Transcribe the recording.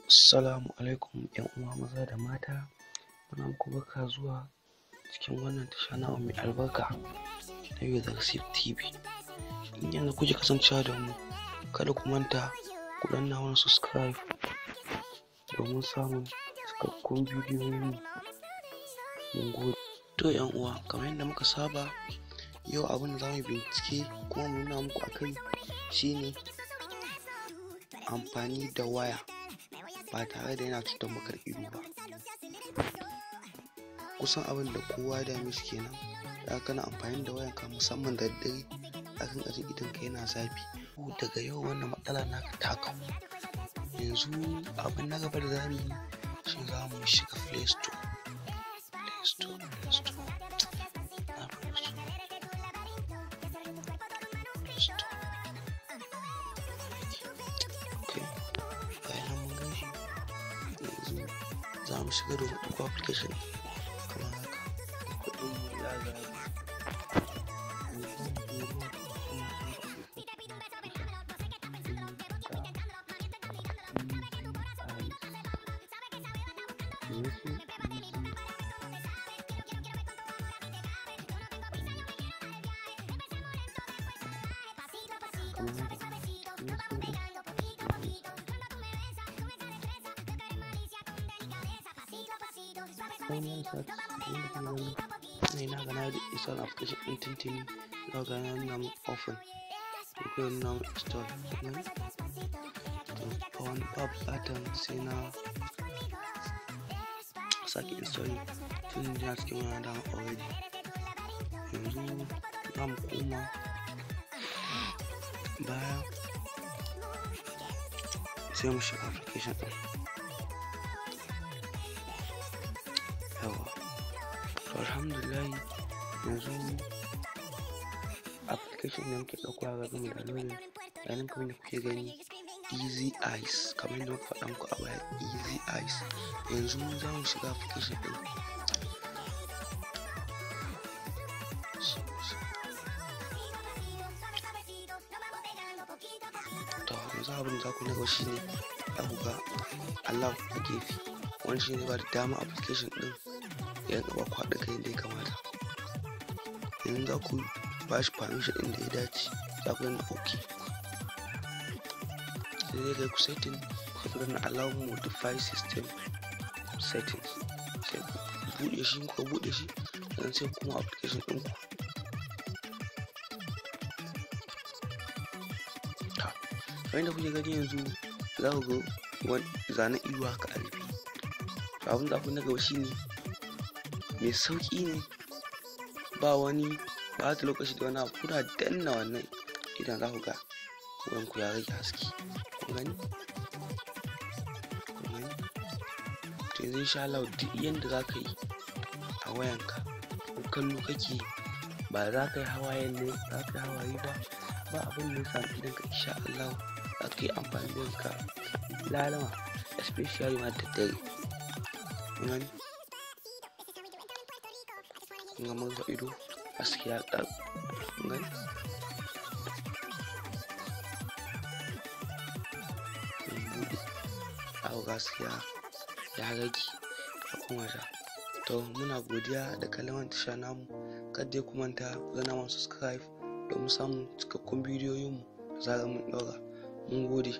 Assalamu alaikum ƴan uwa maza da mata, muna muku barka zuwa cikin wannan tasha namu mai albarka na Yuzarsif TV. In yanzu kuke kasancewa da mu, kada ku manta ku danna mana subscribe domin samun cikakkun bidiyoyin mu. Mun gode. To ƴan uwa, kamar yadda muka saba, yau abin da zamu bincike kuma mu nuna muku akai shine amfani da waya ba tare da yana cutar maka da ido ba. Kusan abin da kowa da mishi kenan, da kana amfani da wayanka musamman da daddare akan ajin idonka yana zafi. Daga yau wannan matsala naka ta kawo. Yanzu abin na gaba da zamu yi shi zamu shiga Play Store. Za mu shiga domin ɗauko application kamar haka. Kuɗin mu ya zaɓi. Ina ga na install application ɗin tintini, za ga na nuna mun open, ko nuna mun install. To wani ba buƙatar sai na sake installing tun da cikin wannan dama already. Yanzu za mu koma baya sai mu shiga application ɗin. Alhamdulillah, yanzu application da muke ɗauko a gaba mu downloading yayin kamar da kuke gani Easy Eyes, kamar yadda muka faɗa muku a baya Easy Eyes. Yanzu za mu shiga application ɗin. To yanzu abin da za ku naga shine za ku ga allow a gefe, wani shine ba da dama application ɗin ya ba ku haɗa kai da ya kamata. Yanzu za ku ba shi permission ɗin da ya dace, za ku yana OK. Sai dai kai ku setting, sai ku gana allow modify system settings. Sai ku buɗe shi, ku buɗe shi, sannan sai kuma application ɗin ku. Kamar yadda kuke gani yanzu za ku ga wani zanen ido haka a rufe. To abin da za ku na gaba shine mai sauƙi ne, ba wani ba ta lokaci da wani abu. Kuna danna wannan idan za ku ga wurin ya rage haske. Kun gani? To yanzu insha Allah duk yanda za ka yi a wayanka, ko kallo kake ba za ka yi hawaye ne, za ka yi hawaye ba abin da ya sami idan ka insha Allah za ka yi amfani da ka lalama, especially ma da dare. Kun gani? Kun ga mun ga ido haske ya ƙaru. Kun gani? Gaskiya ya rage a kuma da. To muna godiya da kallon wannan tasha namu. Kada dai ku manta ku danna mana subscribe domin samun cikakkun bidiyoyin mu da zarar mun ɗaura. Mun gode.